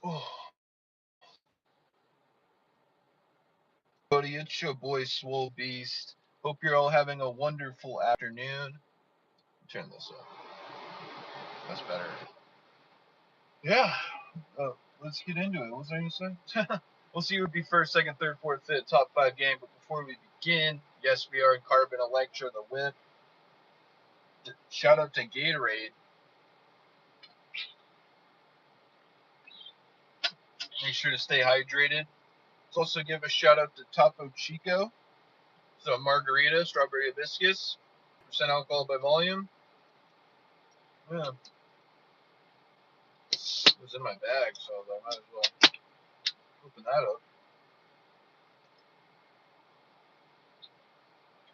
Oh, buddy, it's your boy Swole Beast. Hope you're all having a wonderful afternoon. Turn this up. That's better. Yeah. Let's get into it. What was there you say? We'll see who would be first, second, third, fourth, fifth, top 5 game. But before we begin, yes, we are in Carbon Electra, the whip. Shout out to Gatorade. Make sure to stay hydrated. Let's also give a shout out to TopoChico. So margarita, strawberry hibiscus, percent alcohol by volume. Yeah, it was in my bag, so I might as well open that up.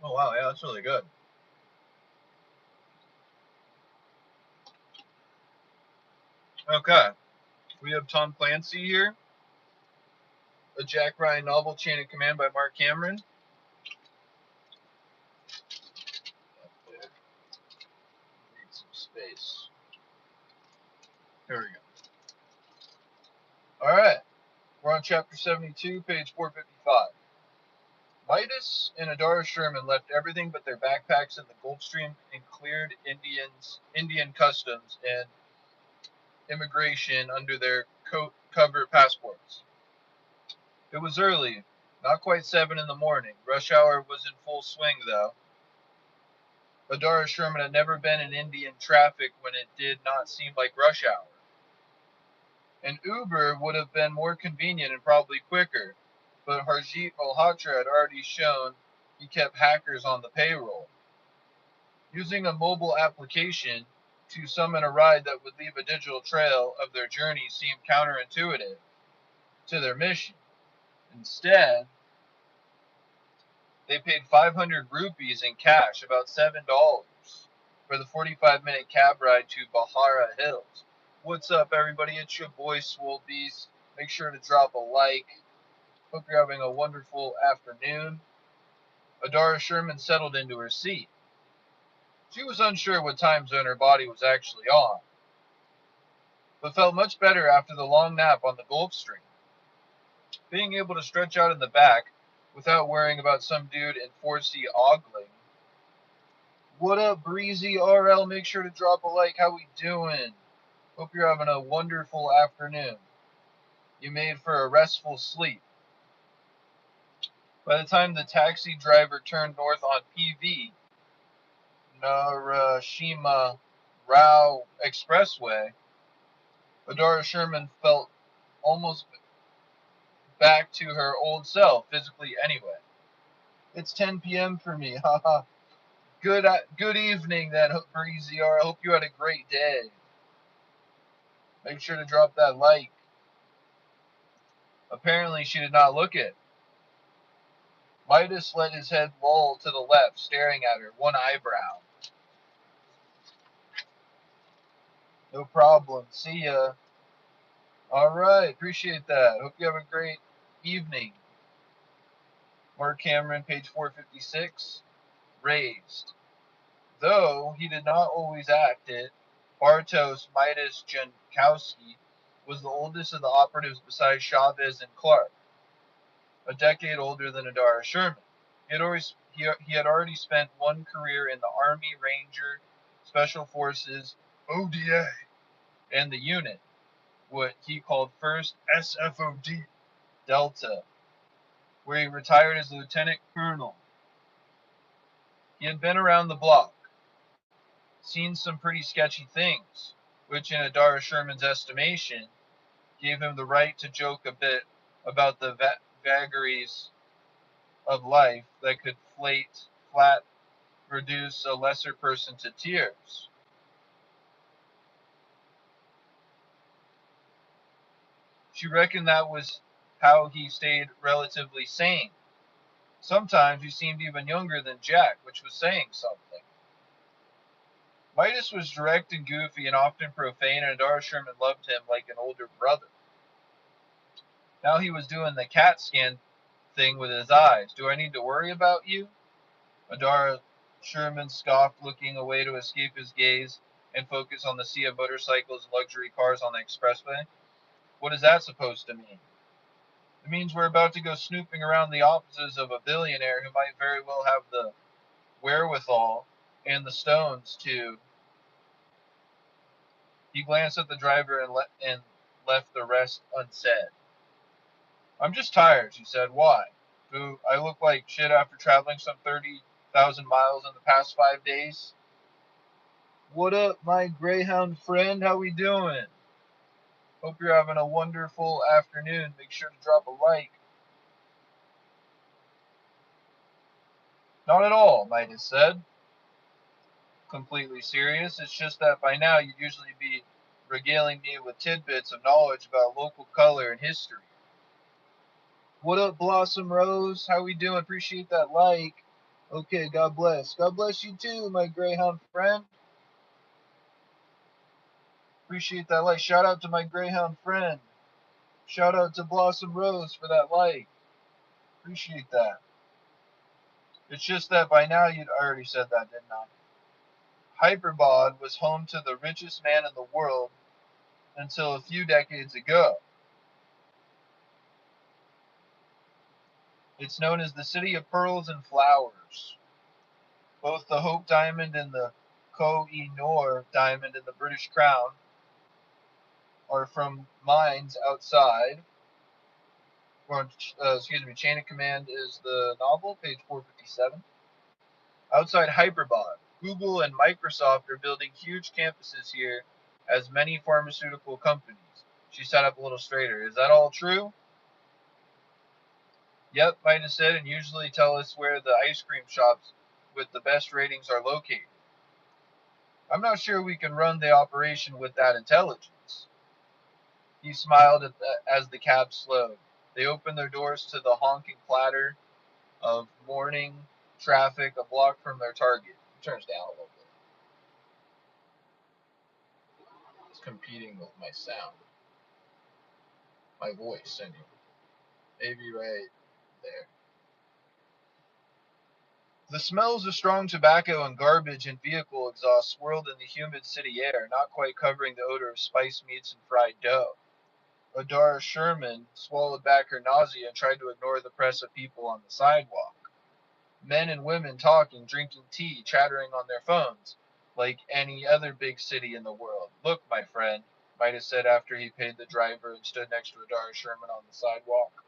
Oh wow, yeah, that's really good. Okay, we have Tom Clancy here, a Jack Ryan novel, Chain of Command by Marc Cameron. Need some space. Here we go. All right, we're on chapter 72, page 455. Midas and Adara Sherman left everything but their backpacks in the Gulfstream and cleared Indian customs and immigration under their coat-covered passports. It was early, not quite 7 in the morning. Rush hour was in full swing, though. Adara Sherman had never been in Indian traffic when it did not seem like rush hour. An Uber would have been more convenient and probably quicker, but Harjit Malhotra had already shown he kept hackers on the payroll. Using a mobile application to summon a ride that would leave a digital trail of their journey seemed counterintuitive to their mission. Instead, they paid 500 rupees in cash, about $7, for the 45-minute cab ride to Bahara Hills. What's up, everybody? It's your boy Swole Beast. Make sure to drop a like. Hope you're having a wonderful afternoon. Adara Sherman settled into her seat. She was unsure what time zone her body was actually on, but felt much better after the long nap on the Gulfstream. Being able to stretch out in the back without worrying about some dude in 4C ogling. What up, Breezy RL? Make sure to drop a like. How we doing? Hope you're having a wonderful afternoon. You made for a restful sleep. By the time the taxi driver turned north on PV, Narashima Rao Expressway, Adara Sherman felt almost back to her old self, physically anyway. It's 10 p.m. for me, haha. Good evening, then, Breezy R. I hope you had a great day. Make sure to drop that like. Apparently, she did not look it. Midas let his head loll to the left, staring at her, one eyebrow. No problem. See ya. All right. Appreciate that. Hope you have a great evening. Marc Cameron, page 456. Raised. Though he did not always act it, Bartos Midas Jankowski was the oldest of the operatives besides Chavez and Clark, a decade older than Adara Sherman. He had already spent one career in the Army Ranger Special Forces, ODA, and the unit, what he called First SFOD Delta, where he retired as lieutenant colonel. He had been around the block, seen some pretty sketchy things, which in Adara Sherman's estimation gave him the right to joke a bit about the vagaries of life that could flat reduce a lesser person to tears. She reckoned that was how he stayed relatively sane. Sometimes he seemed even younger than Jack, which was saying something. Midas was direct and goofy and often profane, and Adara Sherman loved him like an older brother. Now he was doing the CAT scan thing with his eyes. Do I need to worry about you? Adara Sherman scoffed, looking away to escape his gaze and focus on the sea of motorcycles and luxury cars on the expressway. What is that supposed to mean? It means we're about to go snooping around the offices of a billionaire who might very well have the wherewithal and the stones to. He glanced at the driver and left the rest unsaid. I'm just tired, she said. Why? Do I look like shit after traveling some 30,000 miles in the past 5 days? What up, my Greyhound friend? How we doing? Hope you're having a wonderful afternoon. Make sure to drop a like. Not at all, Midas said. Completely serious. It's just that by now you'd usually be regaling me with tidbits of knowledge about local color and history. What up, Blossom Rose? How we doing? Appreciate that like. Okay, God bless. God bless you too, my Greyhound friend. Appreciate that like. Shout out to my Greyhound friend. Shout out to Blossom Rose for that like. Appreciate that. It's just that by now I already said that, didn't I? Hyperbod was home to the richest man in the world until a few decades ago. It's known as the City of Pearls and Flowers. Both the Hope Diamond and the Koh-i-Noor Diamond in the British Crown are from mines outside. Or, Chain of Command is the novel, page 457. Outside Hyperbod, Google and Microsoft are building huge campuses here, as many pharmaceutical companies. She sat up a little straighter. Is that all true? Yep, Midas said, and usually tell us where the ice cream shops with the best ratings are located. I'm not sure we can run the operation with that intelligence. He smiled as the cab slowed. They opened their doors to the honking clatter of morning traffic a block from their target. It turns down a little bit. It's competing with my sound. My voice, anyway. Maybe right there. The smells of strong tobacco and garbage and vehicle exhaust swirled in the humid city air, not quite covering the odor of spiced meats and fried dough. Adara Sherman swallowed back her nausea and tried to ignore the press of people on the sidewalk. Men and women talking, drinking tea, chattering on their phones, like any other big city in the world. Look, my friend, Midas said after he paid the driver and stood next to Adara Sherman on the sidewalk.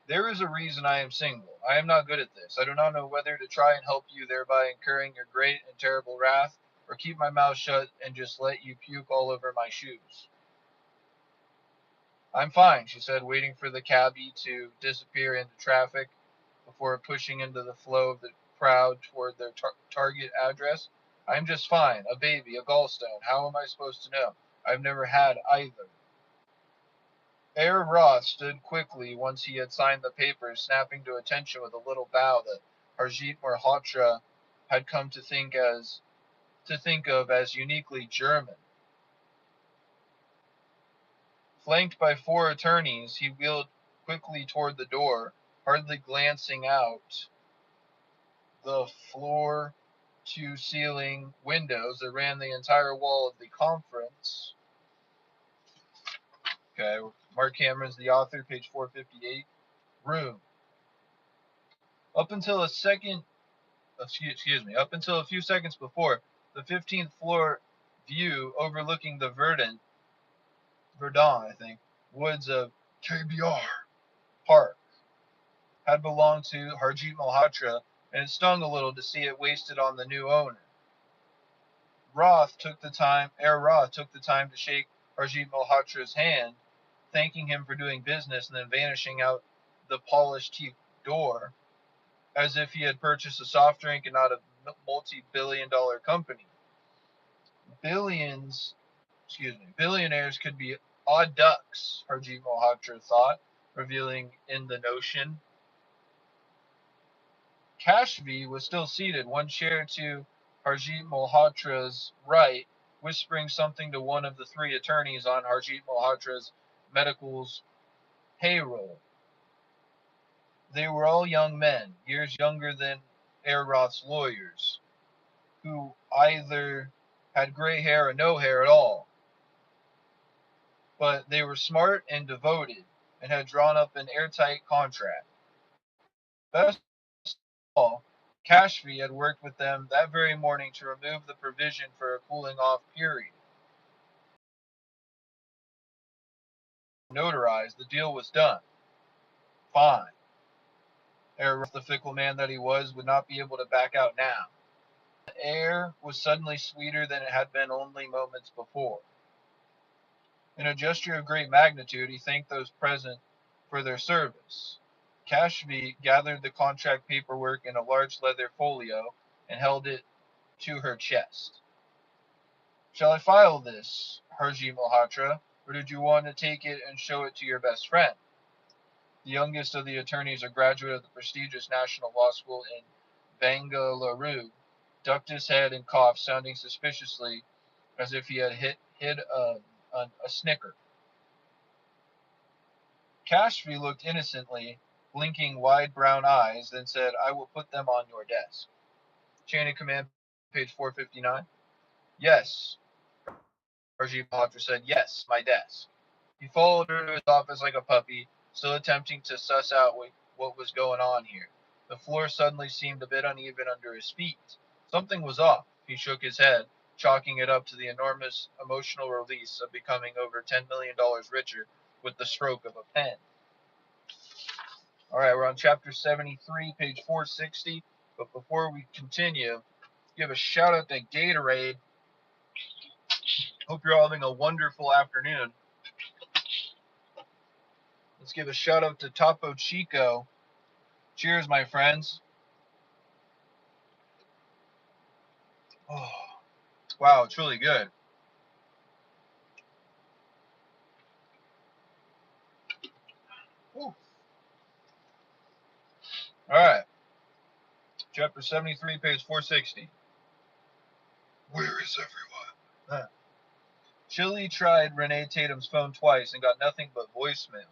There is a reason I am single. I am not good at this. I do not know whether to try and help you, thereby incurring your great and terrible wrath, or keep my mouth shut and just let you puke all over my shoes. I'm fine, she said, waiting for the cabbie to disappear into traffic before pushing into the flow of the crowd toward their target address. I'm just fine. A baby, a gallstone. How am I supposed to know? I've never had either. Herr Roth stood quickly once he had signed the papers, snapping to attention with a little bow that Harjit Malhotra had come to think of as uniquely German. Flanked by 4 attorneys, he wheeled quickly toward the door, hardly glancing out the floor-to-ceiling windows that ran the entire wall of the conference. Okay, Marc Cameron's the author, page 458. Room. Up until a few seconds before, the 15th floor view overlooking the Verdun, woods of KBR Park had belonged to Harjit Malhotra, and it stung a little to see it wasted on the new owner. Herr Roth took the time to shake Harjit Malhotra's hand, thanking him for doing business, and then vanishing out the polished teak door, as if he had purchased a soft drink and not a multi-billion-dollar company. Billionaires could be odd ducks, Harjit Malhotra thought, reveling in the notion. Kashvi was still seated, one chair to Harjit Malhotra's right, whispering something to one of the 3 attorneys on Harjit Malhotra's medical's payroll. They were all young men, years younger than Roth's lawyers, who either had gray hair or no hair at all. but they were smart and devoted and had drawn up an airtight contract. Best of all, Cashby had worked with them that very morning to remove the provision for a cooling-off period. Notarized, the deal was done. Fine. Air, the fickle man that he was, would not be able to back out now. The air was suddenly sweeter than it had been only moments before. In a gesture of great magnitude, he thanked those present for their service. Cashby gathered the contract paperwork in a large leather folio and held it to her chest. Shall I file this, Harji Malhotra, or did you want to take it and show it to your best friend? The youngest of the attorneys, a graduate of the prestigious National Law School in Bangalore, ducked his head and coughed, sounding suspiciously as if he had hid a snicker. Cashby looked innocently, blinking wide brown eyes, then said, I will put them on your desk. Chain of command, page 459. Yes, Rajiv Malhotra said, yes, my desk. He followed her to his office like a puppy, still attempting to suss out what was going on here. The floor suddenly seemed a bit uneven under his feet. Something was off. He shook his head, chalking it up to the enormous emotional release of becoming over $10 million richer with the stroke of a pen. All right, we're on chapter 73, page 460. But before we continue, give a shout out to Gatorade. Hope you're all having a wonderful afternoon. Let's give a shout out to TopoChico. Cheers, my friends. Oh, wow, it's really good. Ooh. All right, chapter 73, page 460. Where is everyone? Chili tried Renee Tatum's phone twice and got nothing but voicemail.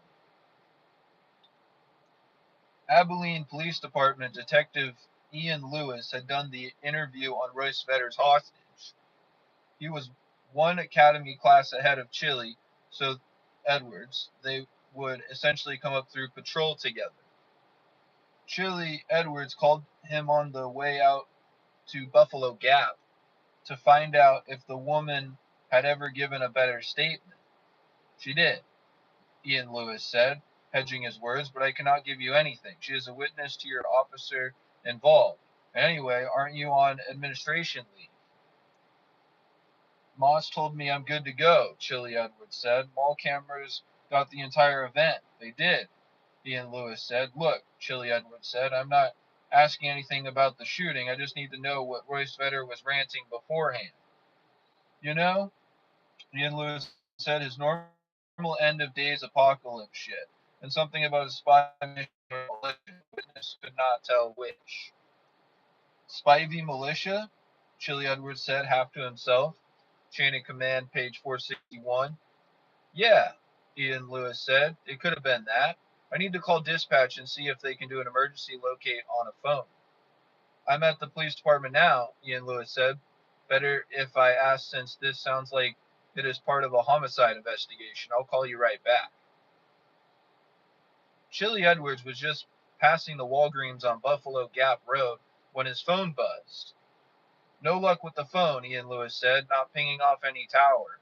Abilene Police Department Detective Ian Lewis had done the interview on Royce Vedder's hostage. He was one academy class ahead of Chili, so Edwards. They would essentially come up through patrol together. Chili Edwards called him on the way out to Buffalo Gap to find out if the woman had ever given a better statement. She did, Ian Lewis said, hedging his words, but I cannot give you anything. She is a witness to your officer involved. Anyway, aren't you on administration leave? Moss told me I'm good to go, Chili Edwards said. Mall cameras got the entire event. They did, Ian Lewis said. Look, Chili Edwards said, I'm not asking anything about the shooting. I just need to know what Royce Vedder was ranting beforehand. You know, Ian Lewis said, his normal end of days apocalypse shit, and something about a spy mission or militia. Witness could not tell which. Spivey militia? Chili Edwards said, half to himself. Chain of command, page 461. Yeah, Ian Lewis said. It could have been that. I need to call dispatch and see if they can do an emergency locate on a phone. I'm at the police department now, Ian Lewis said. Better if I ask, since this sounds like it is part of a homicide investigation. I'll call you right back. Chili Edwards was just passing the Walgreens on Buffalo Gap Road when his phone buzzed. No luck with the phone, Ian Lewis said, not pinging off any tower.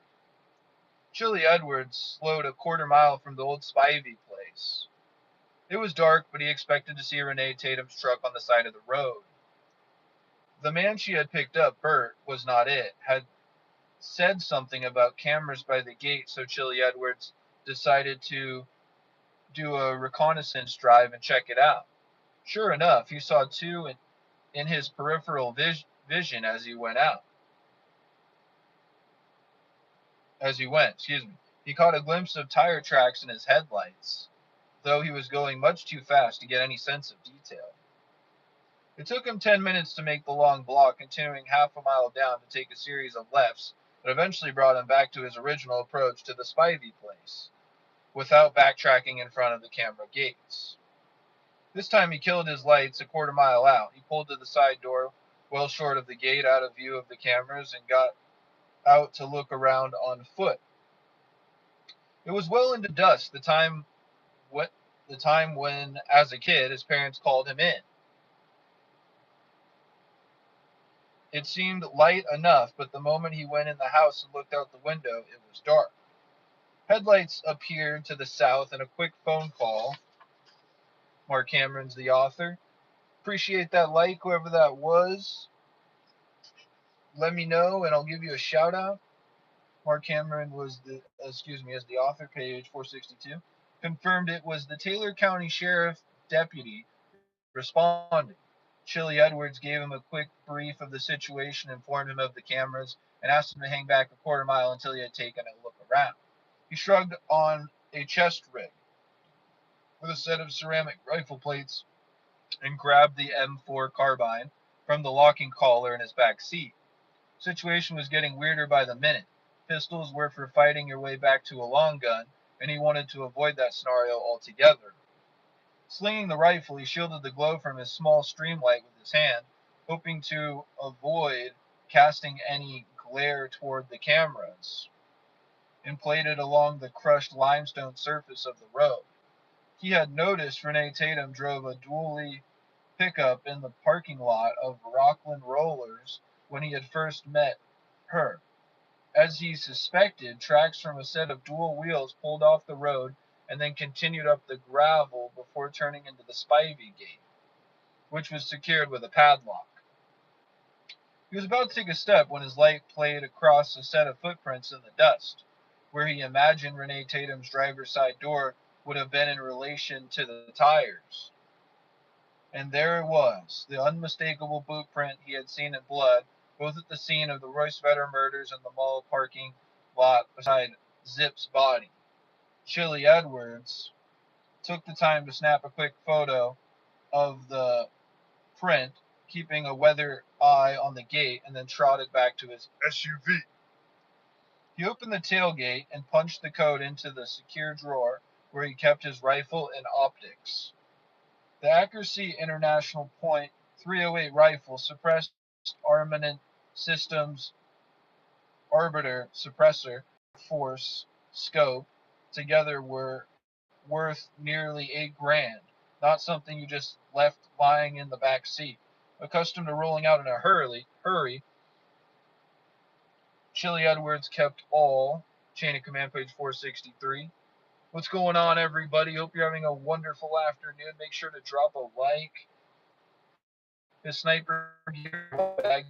Chili Edwards slowed a quarter-mile from the old Spivey place. It was dark, but he expected to see Renee Tatum's truck on the side of the road. The man she had picked up, Bert, was not it, had said something about cameras by the gate, so Chili Edwards decided to do a reconnaissance drive and check it out. Sure enough, he saw two in his peripheral vision as he went. He caught a glimpse of tire tracks in his headlights, though he was going much too fast to get any sense of detail. It took him 10 minutes to make the long block, continuing half a mile down to take a series of lefts that eventually brought him back to his original approach to the Spivey place, without backtracking in front of the camera gates. This time he killed his lights a quarter mile out. He pulled to the side door, well short of the gate, out of view of the cameras, and got out to look around on foot. It was well into dusk, the time when, as a kid, his parents called him in. It seemed light enough, but the moment he went in the house and looked out the window, it was dark. Headlights appeared to the south, and a quick phone call. Marc Cameron's the author. Appreciate that like, whoever that was. Let me know, and I'll give you a shout out. Marc Cameron is the author, page 462. Confirmed it was the Taylor County Sheriff deputy responding. Chili Edwards gave him a quick brief of the situation, informed him of the cameras, and asked him to hang back a quarter mile until he had taken a look around. He shrugged on a chest rig with a set of ceramic rifle plates and grabbed the M4 carbine from the locking collar in his back seat. The situation was getting weirder by the minute. Pistols were for fighting your way back to a long gun, and he wanted to avoid that scenario altogether. Slinging the rifle, he shielded the glow from his small streamlight with his hand, hoping to avoid casting any glare toward the cameras, emplated along the crushed limestone surface of the road. He had noticed Renee Tatum drove a dually pickup in the parking lot of Rockland Rollers when he had first met her. As he suspected, tracks from a set of dual wheels pulled off the road and then continued up the gravel before turning into the Spivey gate, which was secured with a padlock. He was about to take a step when his light played across a set of footprints in the dust, where he imagined Renee Tatum's driver's side door would have been in relation to the tires. And there it was, the unmistakable boot print he had seen in blood, both at the scene of the Royce Vedder murders and the mall parking lot beside Zip's body. Chili Edwards took the time to snap a quick photo of the print, keeping a weather eye on the gate, and then trotted back to his SUV. He opened the tailgate and punched the code into the secure drawer where he kept his rifle and optics. The Accuracy International .308 rifle, suppressed armament systems, arbiter, suppressor, force, scope, together were worth nearly $8,000. Not something you just left lying in the back seat. Accustomed to rolling out in a hurry, Chili Edwards kept all. Chain of Command, page 463. What's going on, everybody? Hope you're having a wonderful afternoon. Make sure to drop a like. His sniper gear bag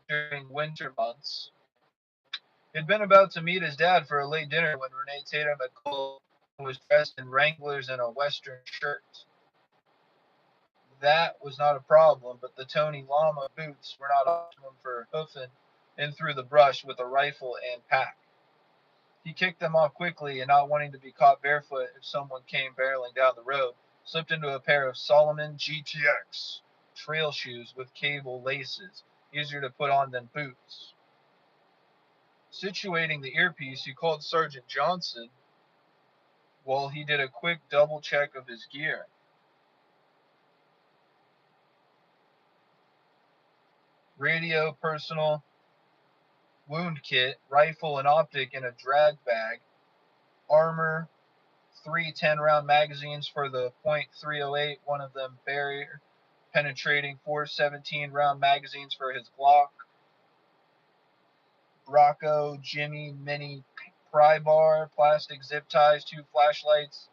during winter months. He'd been about to meet his dad for a late dinner when Renee Tatum had called and was dressed in Wranglers and a western shirt. That was not a problem, but the Tony Lama boots were not optimum for hoofing in through the brush with a rifle and pack. He kicked them off quickly, and not wanting to be caught barefoot if someone came barreling down the road, slipped into a pair of Solomon GTX trail shoes with cable laces, easier to put on than boots. Situating the earpiece, he called Sergeant Johnson while he did a quick double check of his gear. Radio, personal wound kit, rifle and optic in a drag bag, armor, 3 10-round magazines for the .308, one of them barrier penetrating 4 17-round magazines for his Glock, Brocco, Jimmy, Mini pry bar, plastic zip ties, 2 flashlights,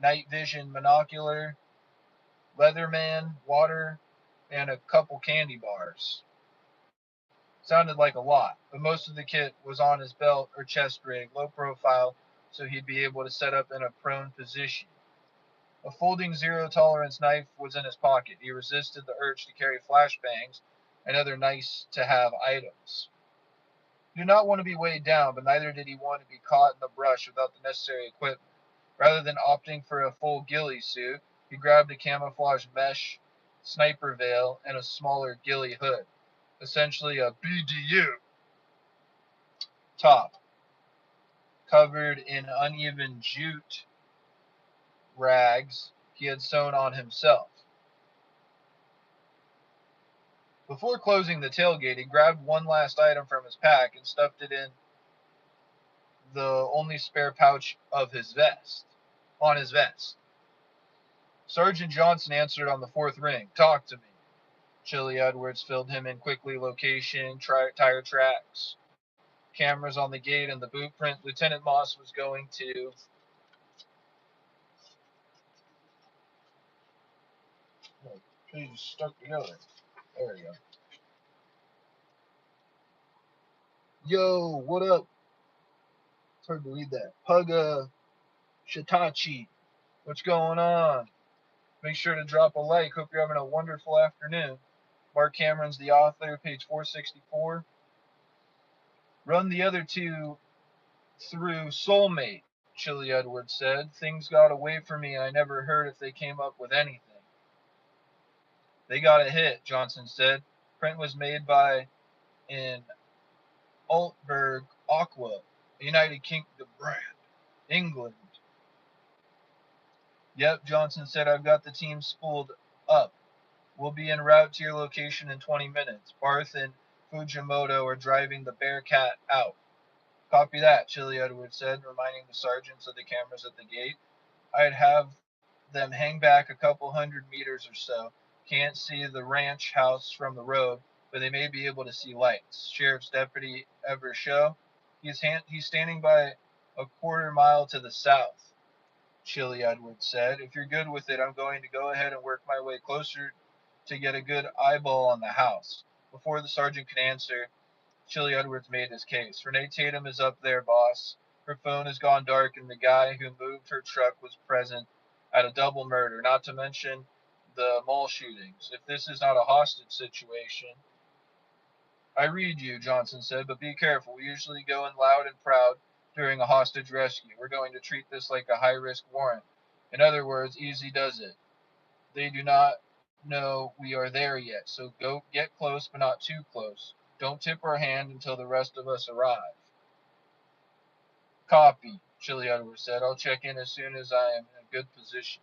night vision monocular, Leatherman, water, and a couple candy bars. Sounded like a lot, but most of the kit was on his belt or chest rig, low profile, so he'd be able to set up in a prone position. A folding zero-tolerance knife was in his pocket. He resisted the urge to carry flashbangs and other nice-to-have items. He did not want to be weighed down, but neither did he want to be caught in the brush without the necessary equipment. Rather than opting for a full ghillie suit, he grabbed a camouflage mesh sniper veil and a smaller ghillie hood, essentially a BDU top, covered in uneven jute rags he had sewn on himself. Before closing the tailgate, he grabbed one last item from his pack and stuffed it in the only spare pouch of his vest, on his vest. Sergeant Johnson answered on the fourth ring. Talk to me. Chili Edwards filled him in quickly. Location, tire tracks, cameras on the gate, and the boot print. Lieutenant Moss was going to... Pages stuck together. There we go. Yo, what up? It's hard to read that. Pugga Shitachi. What's going on? Make sure to drop a like. Hope you're having a wonderful afternoon. Marc Cameron's the author, page 464. Run the other two through Soulmate, Chili Edwards said. Things got away from me and I never heard if they came up with anything. They got a hit, Johnson said. Print was made by an Altberg Aqua, a United Kingdom brand. England. Yep, Johnson said, I've got the team spooled up. We'll be en route to your location in 20 minutes. Barth and Fujimoto are driving the Bearcat out. Copy that, Chili Edwards said, reminding the sergeants of the cameras at the gate. I'd have them hang back a couple 100 meters or so. Can't see the ranch house from the road, but they may be able to see lights. Sheriff's deputy Evershow. He's standing by a quarter mile to the south, Chili Edwards said. If you're good with it, I'm going to go ahead and work my way closer to get a good eyeball on the house. Before the sergeant could answer, Chili Edwards made his case. Renee Tatum is up there, boss. Her phone has gone dark, and the guy who moved her truck was present at a double murder, not to mention the mall shootings. If this is not a hostage situation... I read you, Johnson said, but be careful. We usually go in loud and proud during a hostage rescue. We're going to treat this like a high-risk warrant. In other words, easy does it. They do not know we are there yet, so go get close, but not too close. Don't tip our hand until the rest of us arrive. Copy, Chili Edwards said. I'll check in as soon as I am in a good position.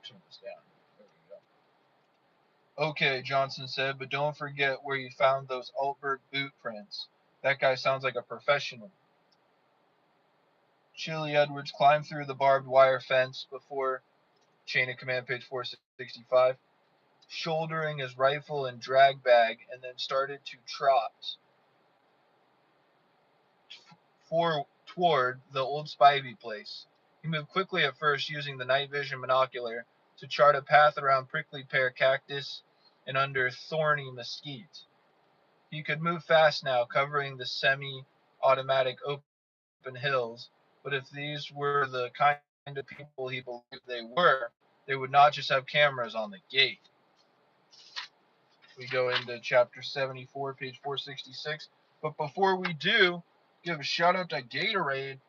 Turn this down. There we go. Okay, Johnson said, but don't forget where you found those Altberg boot prints. That guy sounds like a professional. Chili Edwards climbed through the barbed wire fence before chain of command, page 465, shouldering his rifle and drag bag, and then started to trot toward the old Spivey place. He moved quickly at first, using the night vision binocular to chart a path around prickly pear cactus and under thorny mesquite. He could move fast now, covering the semi-automatic open hills, but if these were the kind of people he believed they were, they would not just have cameras on the gate. We go into chapter 74, page 466. But before we do, give a shout out to Gatorade.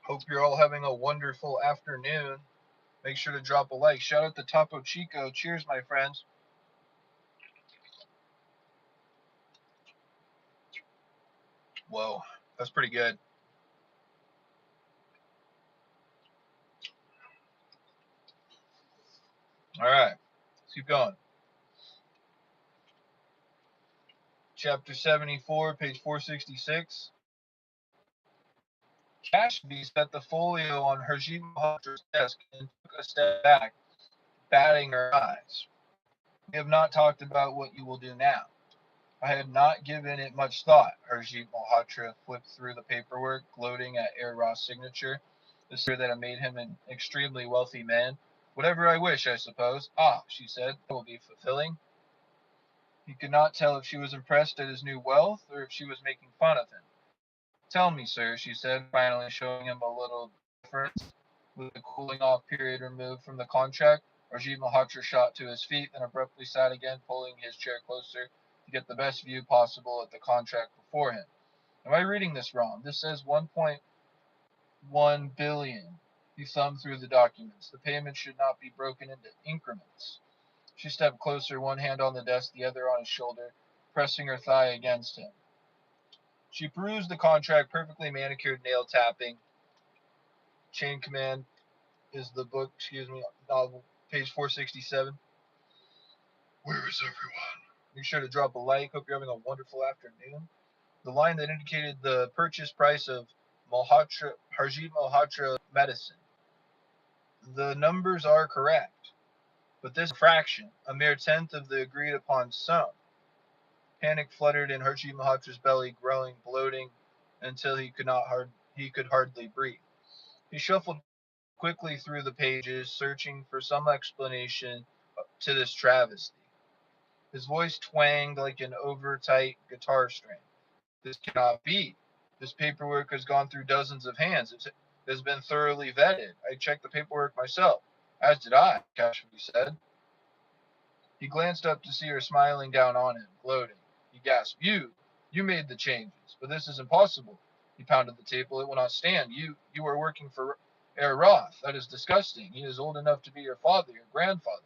Hope you're all having a wonderful afternoon. Make sure to drop a like. Shout out to TopoChico. Cheers, my friends. Whoa, that's pretty good. All right, let's keep going. Chapter 74, page 466. Cashby set the folio on Hershey's desk and took a step back, batting her eyes. We have not talked about what you will do now. I had not given it much thought. Hershey Malhotra flipped through the paperwork, gloating at Air Ross' signature, the signature that had made him an extremely wealthy man. Whatever I wish, I suppose. Ah, she said, that will be fulfilling. He could not tell if she was impressed at his new wealth or if she was making fun of him. Tell me, sir, she said, finally showing him a little deference. With the cooling off period removed from the contract, Rajiv Malhotra shot to his feet, then abruptly sat again, pulling his chair closer to get the best view possible at the contract before him. Am I reading this wrong? This says 1.1 billion. He thumbed through the documents. The payment should not be broken into increments. She stepped closer, one hand on the desk, the other on his shoulder, pressing her thigh against him. She perused the contract, perfectly manicured, nail tapping. Chain Command is the book, novel, page 467. Where is everyone? Make sure to drop a like. Hope you're having a wonderful afternoon. The line that indicated the purchase price of Harjit Malhotra medicine. The numbers are correct, but this fraction, a mere tenth of the agreed upon sum. Panic fluttered in Harjit Malhotra's belly, growing, bloating, until he could hardly breathe. He shuffled quickly through the pages, searching for some explanation to this travesty. His voice twanged like an over-tight guitar string. This cannot be. This paperwork has gone through dozens of hands. It has been thoroughly vetted. I checked the paperwork myself. As did I, Kashfi said. He glanced up to see her smiling down on him, gloating. He gasped, You made the changes, but this is impossible. He pounded the table. It will not stand. You are working for Herr Roth. That is disgusting. He is old enough to be your father, your grandfather.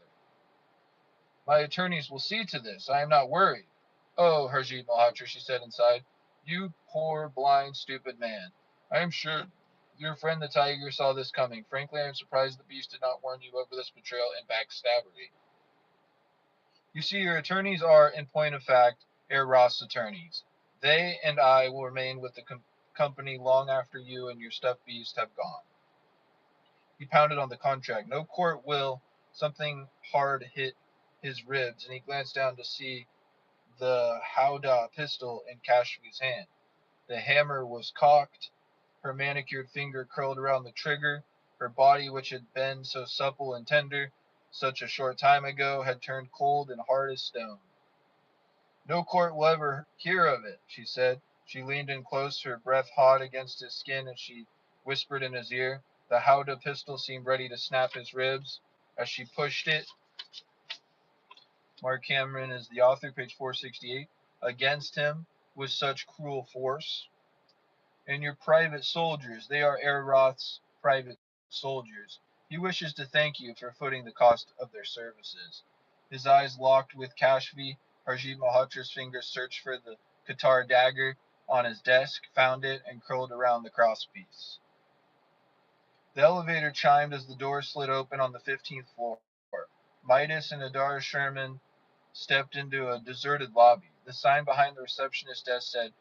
My attorneys will see to this. I am not worried. Oh, Harjit Malhotra, she said inside. You poor, blind, stupid man. I am sure your friend the tiger saw this coming. Frankly, I am surprised the beast did not warn you over this betrayal and backstabbery. You see, your attorneys are, in point of fact, Herr Roth's attorneys. They and I will remain with the company long after you and your stuffed beast have gone. He pounded on the contract. No court will. Something hard hit his ribs, and he glanced down to see the Howdah pistol in Kashfi's hand. The hammer was cocked. Her manicured finger curled around the trigger. Her body, which had been so supple and tender such a short time ago, had turned cold and hard as stone. No court will ever hear of it, she said. She leaned in close, her breath hot against his skin as she whispered in his ear. The Howdah pistol seemed ready to snap his ribs. As she pushed it, Marc Cameron is the author, page 468, against him with such cruel force. And your private soldiers, they are Herr Roth's private soldiers. He wishes to thank you for footing the cost of their services. His eyes locked with Kashfi. Harjit Malhotra's fingers searched for the Qatar dagger on his desk, found it, and curled around the crosspiece. The elevator chimed as the door slid open on the 15th floor. Midas and Adara Sherman stepped into a deserted lobby. The sign behind the receptionist desk said,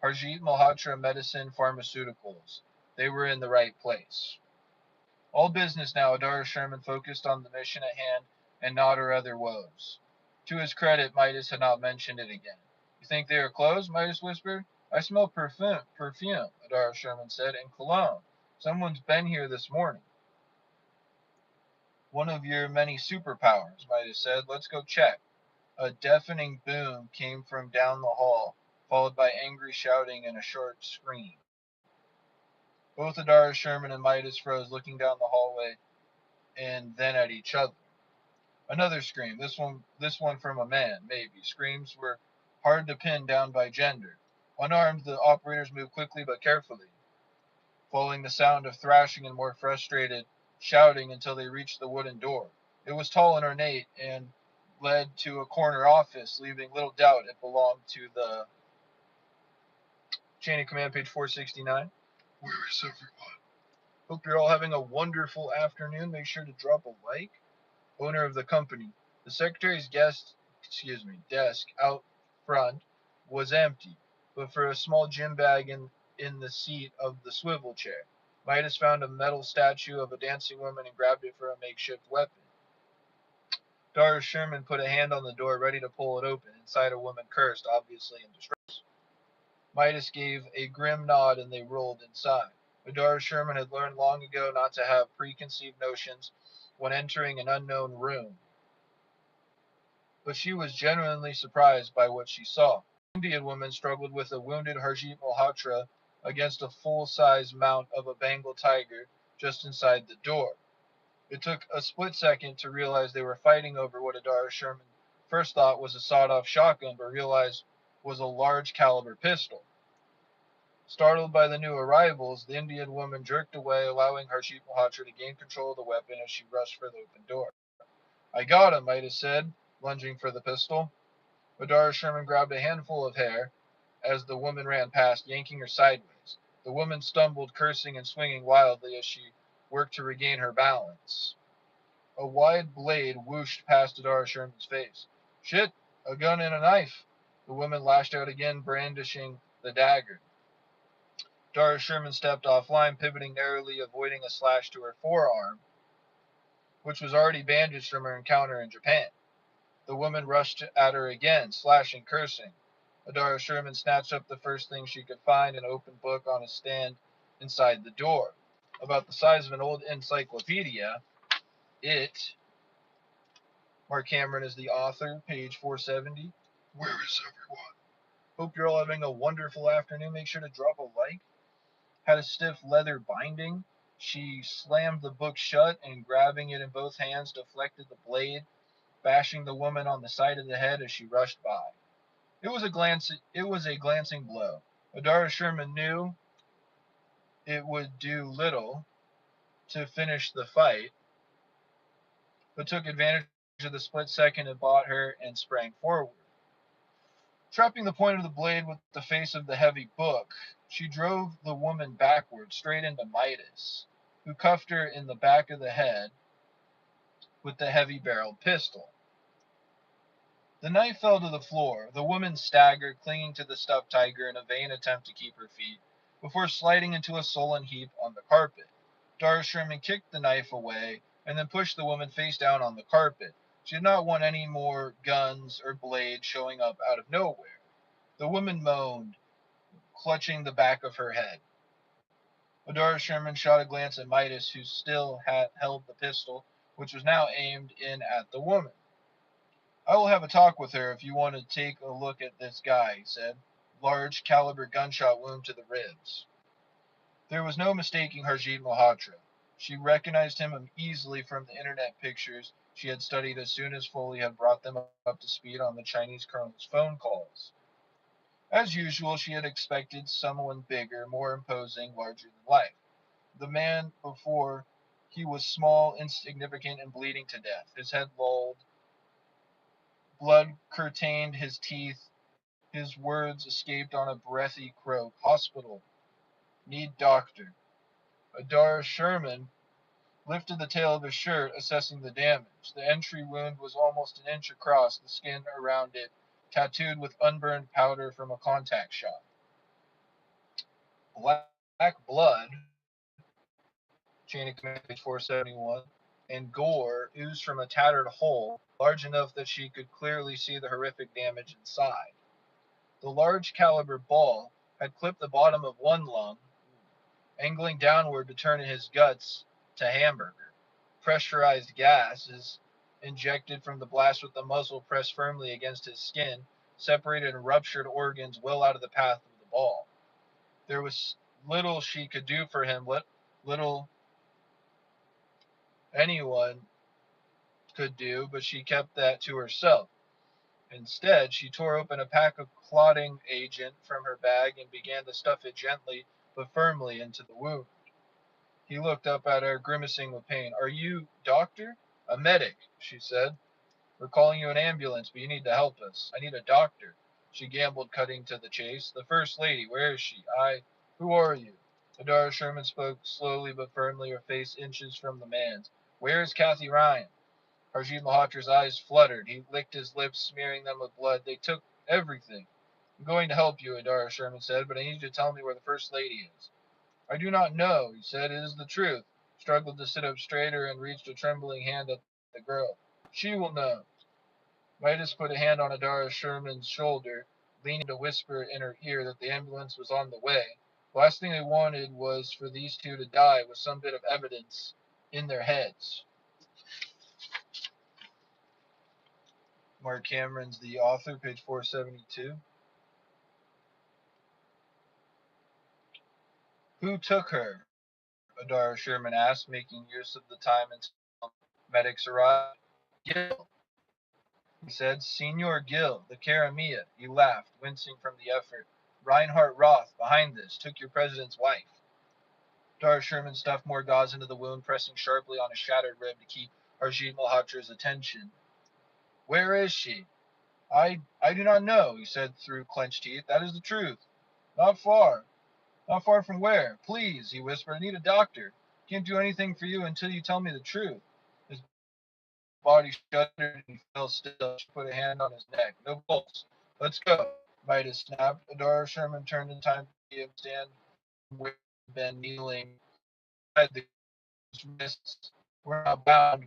Harjit Malhotra Medicine Pharmaceuticals. They were in the right place. All business now, Adara Sherman focused on the mission at hand and not her other woes. To his credit, Midas had not mentioned it again. You think they are closed? Midas whispered. I smell perfume, Adara Sherman said, and cologne. Someone's been here this morning. One of your many superpowers, Midas said. Let's go check. A deafening boom came from down the hall, followed by angry shouting and a short scream. Both Adara Sherman and Midas froze, looking down the hallway and then at each other. Another scream, this one from a man, maybe. Screams were hard to pin down by gender. Unarmed, the operators moved quickly but carefully, following the sound of thrashing and more frustrated shouting until they reached the wooden door. It was tall and ornate and led to a corner office, leaving little doubt it belonged to the chain of command, page 469. Where is everyone? Hope you're all having a wonderful afternoon. Make sure to drop a like. Owner of the company. The secretary's desk out front was empty, but for a small gym bag in the seat of the swivel chair. Midas found a metal statue of a dancing woman and grabbed it for a makeshift weapon. Dara Sherman put a hand on the door, ready to pull it open. Inside, a woman cursed, obviously in distress. Midas gave a grim nod and they rolled inside. Adara Sherman had learned long ago not to have preconceived notions when entering an unknown room. But she was genuinely surprised by what she saw. The Indian woman struggled with a wounded Harjit Malhotra against a full-size mount of a Bengal tiger just inside the door. It took a split second to realize they were fighting over what Adara Sherman first thought was a sawed-off shotgun, but realized was a large-caliber pistol. Startled by the new arrivals, the Indian woman jerked away, allowing Harjit Malhotra to gain control of the weapon as she rushed for the open door. I got him, Midas said, lunging for the pistol. Adara Sherman grabbed a handful of hair as the woman ran past, yanking her sideways. The woman stumbled, cursing and swinging wildly as she worked to regain her balance. A wide blade whooshed past Adara Sherman's face. Shit, A gun and a knife. The woman lashed out again, brandishing the dagger. Doris Sherman stepped offline, pivoting narrowly, avoiding a slash to her forearm, which was already bandaged from her encounter in Japan. The woman rushed at her again, slashing, cursing. Adara Sherman snatched up the first thing she could find, an open book on a stand inside the door. About the size of an old encyclopedia, Marc Cameron is the author, page 470. Where is everyone? Hope you're all having a wonderful afternoon. Make sure to drop a like. Had a stiff leather binding. She slammed the book shut and, grabbing it in both hands, deflected the blade, bashing the woman on the side of the head as she rushed by. It was a glancing blow. Adara Sherman knew it would do little to finish the fight, but took advantage of the split second it bought her and sprang forward. Trapping the point of the blade with the face of the heavy book, she drove the woman backward, straight into Midas, who cuffed her in the back of the head with the heavy-barreled pistol. The knife fell to the floor. The woman staggered, clinging to the stuffed tiger in a vain attempt to keep her feet, before sliding into a sullen heap on the carpet. Doris Sherman kicked the knife away and then pushed the woman face down on the carpet. She did not want any more guns or blades showing up out of nowhere. The woman moaned, clutching the back of her head. Adara Sherman shot a glance at Midas, who still had held the pistol, which was now aimed in at the woman. I will have a talk with her if you want to take a look at this guy, he said. Large caliber gunshot wound to the ribs. There was no mistaking Harjit Malhotra. She recognized him easily from the internet pictures she had studied as soon as Foley had brought them up to speed on the Chinese colonel's phone calls. As usual, she had expected someone bigger, more imposing, larger than life. The man before, he was small, insignificant, and bleeding to death. His head lolled, blood curtained his teeth. His words escaped on a breathy croak. Hospital. Need doctor. Adara Sherman lifted the tail of his shirt, assessing the damage. The entry wound was almost an inch across, the skin around it tattooed with unburned powder from a contact shot. Black blood, chain of command page 471, and gore oozed from a tattered hole large enough that she could clearly see the horrific damage inside. The large caliber ball had clipped the bottom of one lung, angling downward to turn his guts to hamburger. Pressurized gases injected from the blast with the muzzle pressed firmly against his skin, separated and ruptured organs well out of the path of the ball. There was little she could do for him, little anyone could do, but she kept that to herself. Instead, she tore open a pack of clotting agent from her bag and began to stuff it gently but firmly into the wound. He looked up at her, grimacing with pain. Are you doctor? A medic, she said. We're calling you an ambulance, but you need to help us. I need a doctor. She gambled, cutting to the chase. The First Lady, where is she? Who are you? Adara Sherman spoke slowly but firmly, her face inches from the man's. Where is Kathy Ryan? Harjit Malhotra's eyes fluttered. He licked his lips, smearing them with blood. They took everything. I'm going to help you, Adara Sherman said, but I need you to tell me where the First Lady is. I do not know, he said. It is the truth. Struggled to sit up straighter and reached a trembling hand at the girl. She will know. Midas put a hand on Adara Sherman's shoulder, leaning to whisper in her ear that the ambulance was on the way. The last thing they wanted was for these two to die with some bit of evidence in their heads. Marc Cameron's the author, page 472. Who took her? Adara Sherman asked, making use of the time until medics arrived. Gill, he said. Senor Gill, the Caramia. He laughed, wincing from the effort. Reinhardt Roth, behind this, took your president's wife. Adara Sherman stuffed more gauze into the wound, pressing sharply on a shattered rib to keep Harjit Malhotra's attention. Where is she? I do not know, he said through clenched teeth. That is the truth. Not far. Not far from where? Please, he whispered. I need a doctor. Can't do anything for you until you tell me the truth. His body shuddered and he fell still. She put a hand on his neck. No pulse. Let's go. Midas snapped. Adora Sherman turned in time to see him stand where he had been kneeling. The wrists were not bound.